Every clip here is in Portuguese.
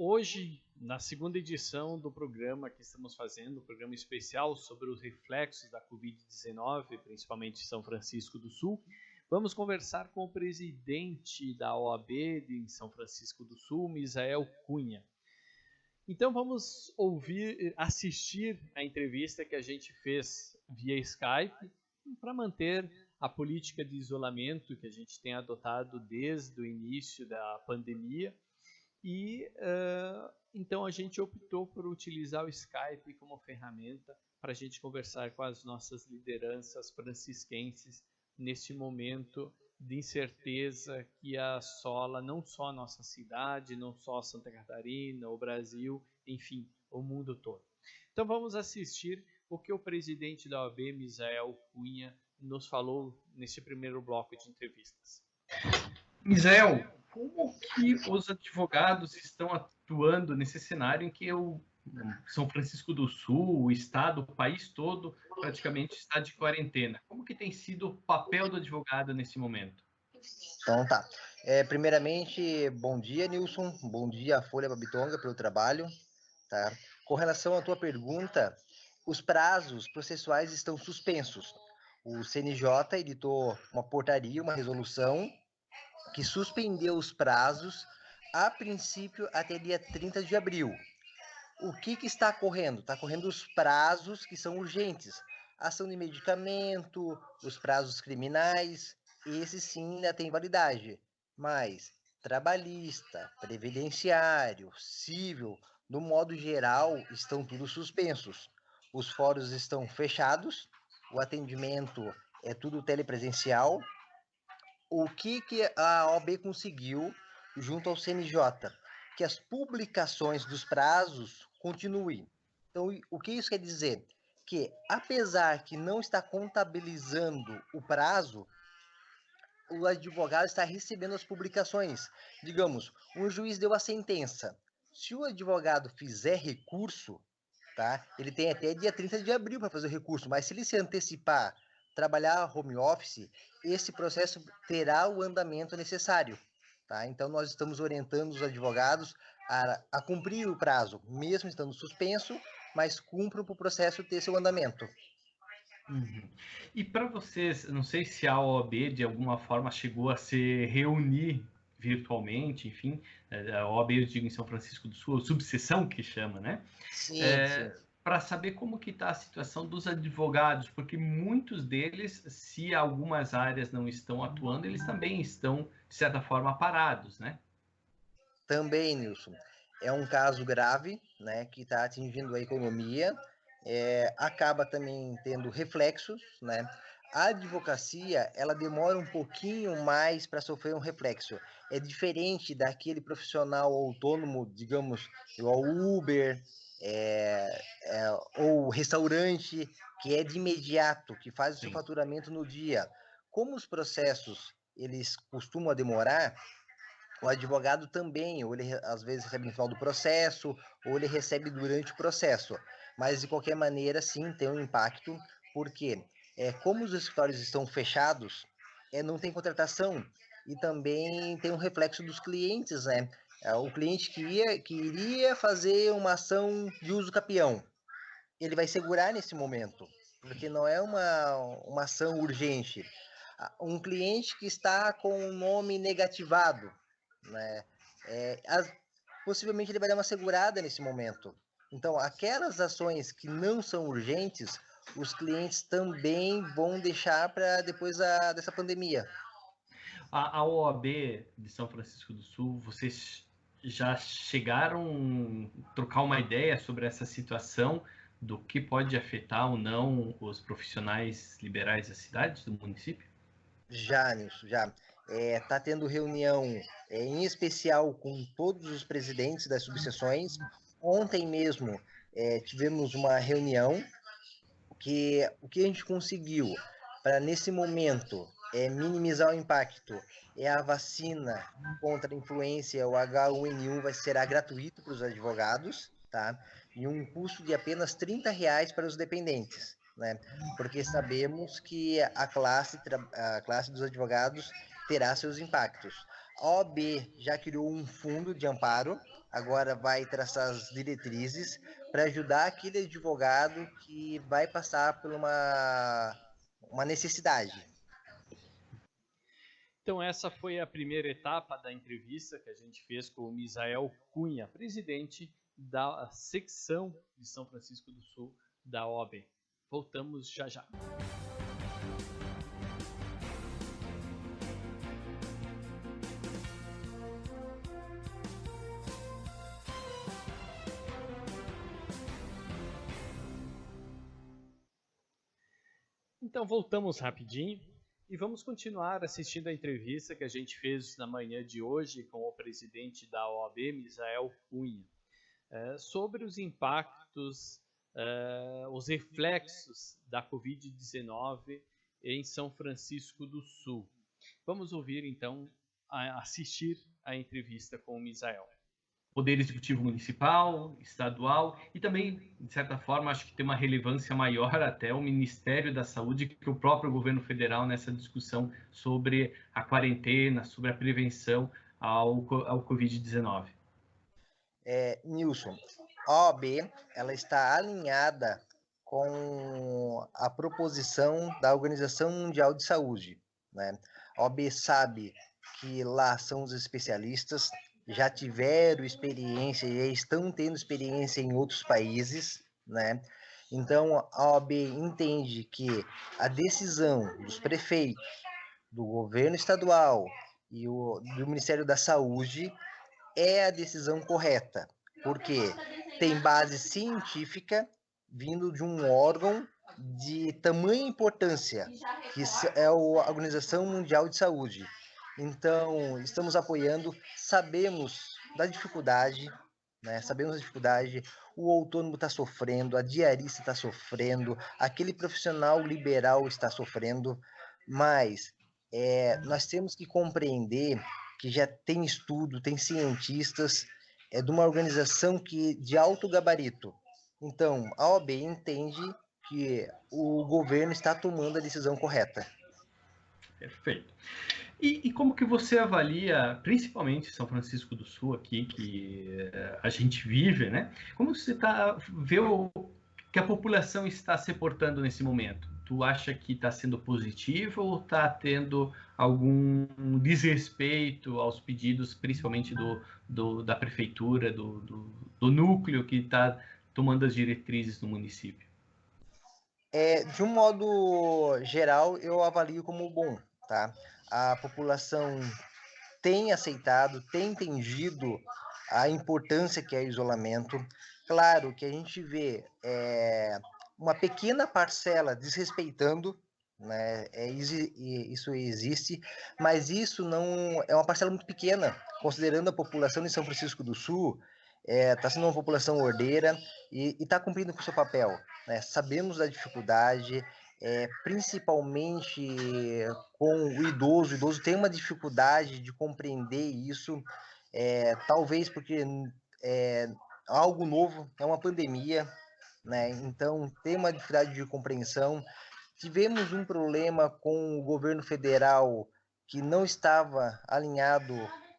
Hoje, na segunda edição do programa que estamos fazendo, um programa especial sobre os reflexos da Covid-19, principalmente em São Francisco do Sul, vamos conversar com o presidente da OAB de São Francisco do Sul, Misael Cunha. Então vamos assistir a entrevista que a gente fez via Skype para manter a política de isolamento que a gente tem adotado desde o início da pandemia. E então a gente optou por utilizar o Skype como ferramenta para a gente conversar com as nossas lideranças francisquenses neste momento de incerteza que assola não só a nossa cidade, não só Santa Catarina, o Brasil, enfim, o mundo todo. Então vamos assistir o que o presidente da OAB, Misael Cunha, nos falou neste primeiro bloco de entrevistas. Misael, como que os advogados estão atuando nesse cenário em que o São Francisco do Sul, o estado, o país todo praticamente está de quarentena? Como que tem sido o papel do advogado nesse momento? Então tá. Primeiramente, bom dia, Nilson. Bom dia, Folha Babitonga, pelo trabalho. Tá? Com relação à tua pergunta, os prazos processuais estão suspensos. O CNJ editou uma portaria, uma resolução, que suspendeu os prazos, a princípio, até dia 30 de abril. O que está correndo? Está correndo os prazos que são urgentes. Ação de medicamento, os prazos criminais, esses sim ainda têm validade. Mas trabalhista, previdenciário, civil, no modo geral, estão tudo suspensos. Os fóruns estão fechados, o atendimento é tudo telepresencial. O que a OAB conseguiu junto ao CNJ? Que as publicações dos prazos continuem. Então, o que isso quer dizer? Que, apesar que não está contabilizando o prazo, o advogado está recebendo as publicações. Digamos, um juiz deu a sentença. Se o advogado fizer recurso, tá? Ele tem até dia 30 de abril para fazer o recurso, mas se ele se antecipar, trabalhar home office, esse processo terá o andamento necessário. Tá? Então, nós estamos orientando os advogados a cumprir o prazo, mesmo estando suspenso, mas cumpram para o processo ter seu andamento. Uhum. E para vocês, não sei se a OAB de alguma forma chegou a se reunir virtualmente, enfim, a OAB, eu digo, em São Francisco do Sul, a subseção que chama, né? Sim. Para saber como que está a situação dos advogados, porque muitos deles, se algumas áreas não estão atuando, eles também estão, de certa forma, parados, né? Também, Nilson. É um caso grave, né, que está atingindo a economia, acaba também tendo reflexos, né? A advocacia, ela demora um pouquinho mais para sofrer um reflexo. É diferente daquele profissional autônomo, digamos, igual Uber, ou restaurante, que é de imediato, que faz o seu faturamento no dia. Como os processos, eles costumam demorar, o advogado também, ou ele às vezes recebe no final do processo, ou ele recebe durante o processo. Mas, de qualquer maneira, sim, tem um impacto, porque como os escritórios estão fechados, não tem contratação, e também tem um reflexo dos clientes, né? O cliente que iria fazer uma ação de uso capião, ele vai segurar nesse momento, porque não é uma ação urgente. Um cliente que está com o nome negativado, né? Possivelmente ele vai dar uma segurada nesse momento. Então, aquelas ações que não são urgentes, os clientes também vão deixar para depois dessa pandemia. A OAB de São Francisco do Sul, vocês já chegaram a trocar uma ideia sobre essa situação do que pode afetar ou não os profissionais liberais da cidade, do município? Já, Nilson, já. Está tendo reunião, em especial com todos os presidentes das subseções. Ontem mesmo tivemos uma reunião que o que a gente conseguiu para, nesse momento, minimizar o impacto é a vacina contra a influenza, o H1N1 será gratuito para os advogados, tá? E um custo de apenas R$30 para os dependentes, né? Porque sabemos que a classe dos advogados terá seus impactos. A OAB já criou um fundo de amparo, agora vai traçar as diretrizes para ajudar aquele advogado que vai passar por uma necessidade. Então, essa foi a primeira etapa da entrevista que a gente fez com o Misael Cunha, presidente da secção de São Francisco do Sul da OAB. Voltamos já já. Então, voltamos rapidinho e vamos continuar assistindo a entrevista que a gente fez na manhã de hoje com o presidente da OAB, Misael Cunha, sobre os impactos, os reflexos da Covid-19 em São Francisco do Sul. Vamos ouvir, então, assistir a entrevista com o Misael. Poder Executivo Municipal, Estadual e também, de certa forma, acho que tem uma relevância maior até o Ministério da Saúde que o próprio governo federal nessa discussão sobre a quarentena, sobre a prevenção ao Covid-19. Nilson, a OAB ela está alinhada com a proposição da Organização Mundial de Saúde, né? A OAB sabe que lá são os especialistas, já tiveram experiência e já estão tendo experiência em outros países, né? Então, a OAB entende que a decisão dos prefeitos, do governo estadual e do Ministério da Saúde é a decisão correta, porque tem base científica vindo de um órgão de tamanha importância, que é a Organização Mundial de Saúde. Então, estamos apoiando, sabemos da dificuldade, né? Sabemos da dificuldade, o autônomo está sofrendo, a diarista está sofrendo, aquele profissional liberal está sofrendo, mas nós temos que compreender que já tem estudo, tem cientistas, de uma organização de alto gabarito. Então, a OAB entende que o governo está tomando a decisão correta. Perfeito. E como que você avalia, principalmente São Francisco do Sul, aqui, que a gente vive, né? Como você vê que a população está se portando nesse momento? Tu acha que está sendo positivo ou está tendo algum desrespeito aos pedidos, principalmente da prefeitura, do núcleo que está tomando as diretrizes no município? De um modo geral, eu avalio como bom, tá? A população tem aceitado, tem entendido a importância que é o isolamento. Claro que a gente vê uma pequena parcela desrespeitando, né? Isso existe, mas isso não é uma parcela muito pequena, considerando a população de São Francisco do Sul, está sendo uma população ordeira e está cumprindo com o seu papel, né? Sabemos da dificuldade, principalmente com o idoso tem uma dificuldade de compreender isso, talvez porque é algo novo, é uma pandemia, né? Então tem uma dificuldade de compreensão. Tivemos um problema com o governo federal que não estava alinhado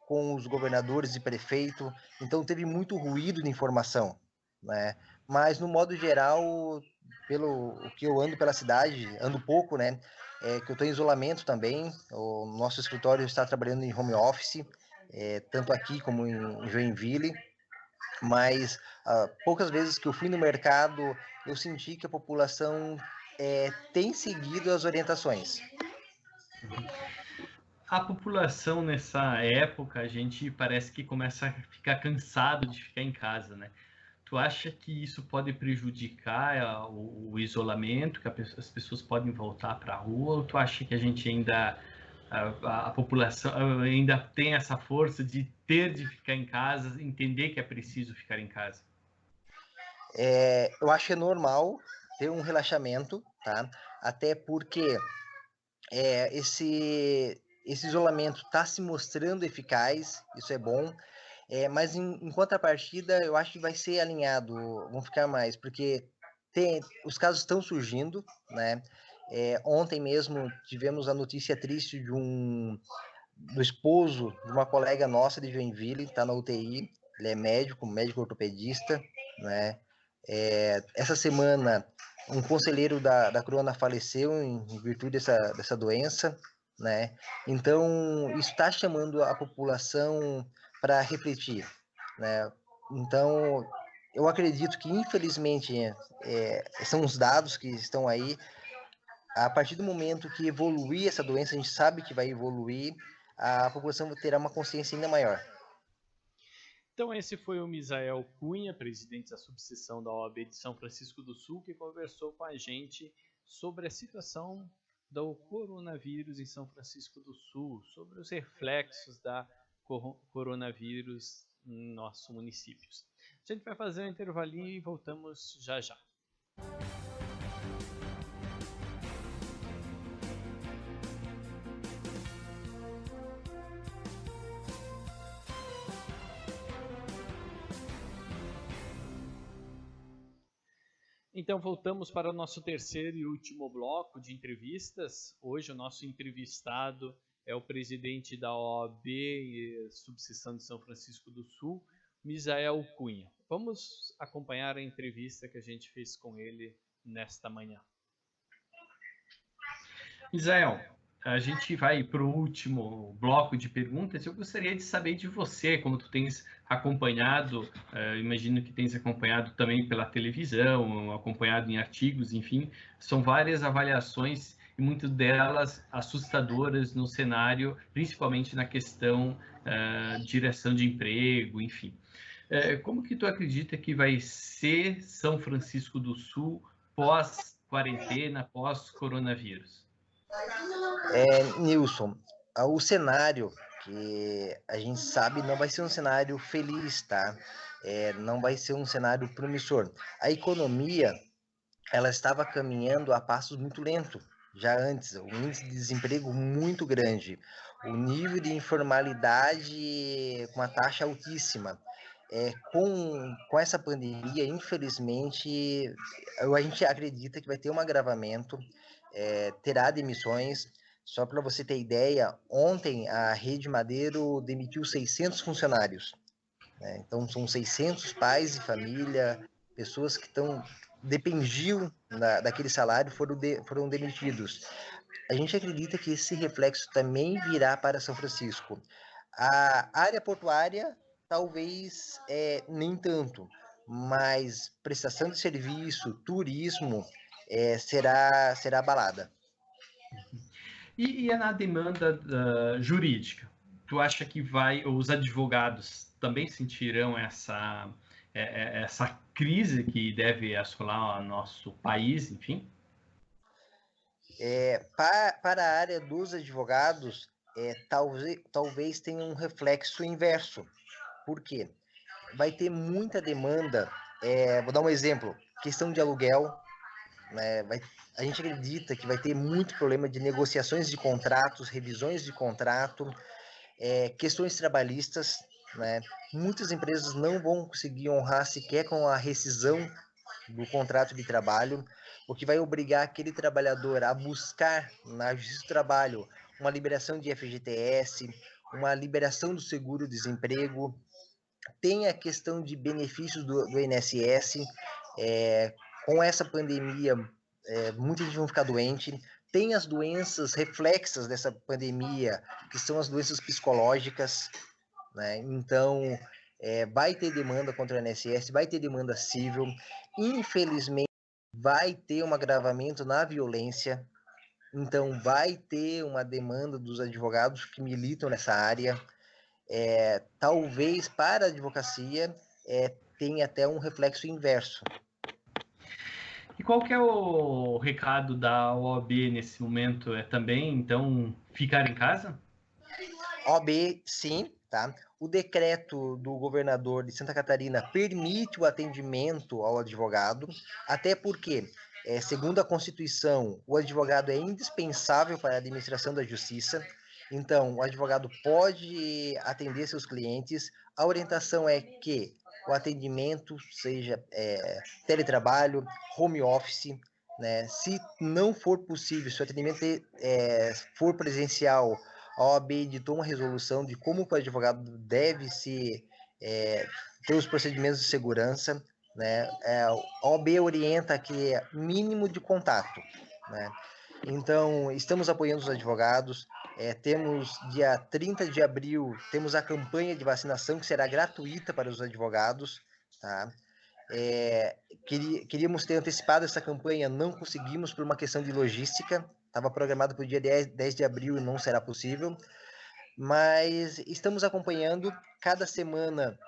com os governadores e prefeito, então teve muito ruído de informação, né? Mas no modo geral, pelo que eu ando pela cidade, ando pouco, né? Que eu estou em isolamento também. O nosso escritório está trabalhando em home office, tanto aqui como em Joinville. Mas poucas vezes que eu fui no mercado, eu senti que a população tem seguido as orientações. A população nessa época, a gente parece que começa a ficar cansado de ficar em casa, né? Tu acha que isso pode prejudicar o isolamento, que as pessoas podem voltar para a rua, ou tu acha que a gente ainda, a população ainda tem essa força de ter de ficar em casa, entender que é preciso ficar em casa? Eu acho que é normal ter um relaxamento, tá? Até porque esse isolamento está se mostrando eficaz, isso é bom. Mas em contrapartida, eu acho que vai ser alinhado, vão ficar mais, porque os casos estão surgindo, né? Ontem mesmo tivemos a notícia triste de um do esposo de uma colega nossa de Joinville, está na UTI, ele é médico ortopedista, né? Essa semana, um conselheiro da Corona faleceu em virtude dessa doença, né? Então, isso está chamando a população para refletir, né? Então, eu acredito que, infelizmente, são os dados que estão aí. A partir do momento que evoluir essa doença, a gente sabe que vai evoluir, a população terá uma consciência ainda maior. Então esse foi o Misael Cunha, presidente da subseção da OAB de São Francisco do Sul, que conversou com a gente sobre a situação do coronavírus em São Francisco do Sul, sobre os reflexos da coronavírus em nossos municípios. A gente vai fazer um intervalinho e voltamos já já. Então voltamos para o nosso terceiro e último bloco de entrevistas. Hoje o nosso entrevistado é o presidente da OAB e subseção de São Francisco do Sul, Misael Cunha. Vamos acompanhar a entrevista que a gente fez com ele nesta manhã. Misael, a gente vai para o último bloco de perguntas. Eu gostaria de saber de você, como tu tens acompanhado, imagino que tens acompanhado também pela televisão, acompanhado em artigos, enfim, são várias avaliações e muitas delas assustadoras no cenário, principalmente na questão de geração de emprego, enfim. Como que tu acredita que vai ser São Francisco do Sul pós-quarentena, pós-coronavírus? Nilson, o cenário que a gente sabe não vai ser um cenário feliz, tá? Não vai ser um cenário promissor. A economia, ela estava caminhando a passos muito lentos, já antes, o índice de desemprego muito grande, o nível de informalidade com uma taxa altíssima. Com essa pandemia, infelizmente, a gente acredita que vai ter um agravamento, terá demissões. Só para você ter ideia, ontem a Rede Madeiro demitiu 600 funcionários, né? Então, são 600 pais e família, pessoas que dependiam daquele salário, foram demitidos. A gente acredita que esse reflexo também virá para São Francisco. A área portuária, talvez nem tanto, mas prestação de serviço, turismo, será abalada. E na demanda jurídica? Tu acha que os advogados também sentirão essa crise que deve assolar o nosso país, enfim? Para a área dos advogados, talvez tenha um reflexo inverso. Por quê? Vai ter muita demanda. Vou dar um exemplo: questão de aluguel, né? A gente acredita que vai ter muito problema de negociações de contratos, revisões de contrato, questões trabalhistas, né? Muitas empresas não vão conseguir honrar sequer com a rescisão do contrato de trabalho, o que vai obrigar aquele trabalhador a buscar na Justiça do Trabalho uma liberação de FGTS, uma liberação do seguro-desemprego. Tem a questão de benefícios do INSS. Com essa pandemia, muita gente vai ficar doente. Tem as doenças reflexas dessa pandemia, que são as doenças psicológicas, né? Então, vai ter demanda contra o INSS, vai ter demanda civil. Infelizmente, vai ter um agravamento na violência. Então, vai ter uma demanda dos advogados que militam nessa área. Talvez para a advocacia tenha até um reflexo inverso. E qual que é o recado da OAB nesse momento? É também, então, ficar em casa? OAB, sim, tá? O decreto do governador de Santa Catarina permite o atendimento ao advogado, até porque, segundo a Constituição, o advogado é indispensável para a administração da justiça. Então, o advogado pode atender seus clientes. A orientação é que o atendimento seja teletrabalho, home office, né? Se não for possível, se o atendimento for presencial, a OAB editou uma resolução de como o advogado deve ter os procedimentos de segurança, né? A OAB orienta que é mínimo de contato, né? Então, estamos apoiando os advogados. Temos dia 30 de abril, temos a campanha de vacinação que será gratuita para os advogados, tá? Queríamos ter antecipado essa campanha, não conseguimos por uma questão de logística, estava programado para o dia 10 de abril e não será possível, mas estamos acompanhando, cada semana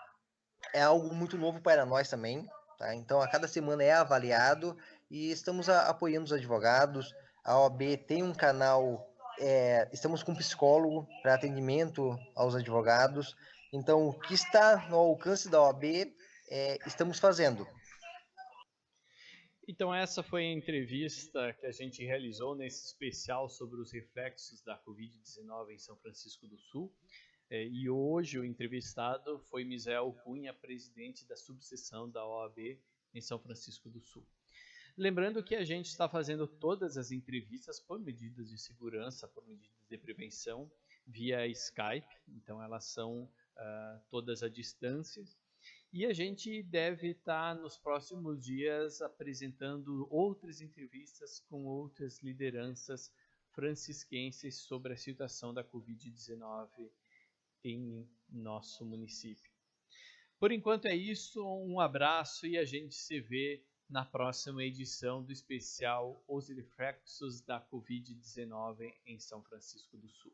é algo muito novo para nós também, tá? Então a cada semana é avaliado e estamos apoiando os advogados. A OAB tem um canal, estamos com um psicólogo para atendimento aos advogados, então o que está no alcance da OAB, estamos fazendo. Então essa foi a entrevista que a gente realizou nesse especial sobre os reflexos da Covid-19 em São Francisco do Sul. E hoje o entrevistado foi Misael Cunha, presidente da subseção da OAB em São Francisco do Sul. Lembrando que a gente está fazendo todas as entrevistas por medidas de segurança, por medidas de prevenção, via Skype, então elas são todas à distância. E a gente deve estar nos próximos dias apresentando outras entrevistas com outras lideranças francisquenses sobre a situação da Covid-19 em nosso município. Por enquanto é isso, um abraço e a gente se vê na próxima edição do especial Os Reflexos da Covid-19 em São Francisco do Sul.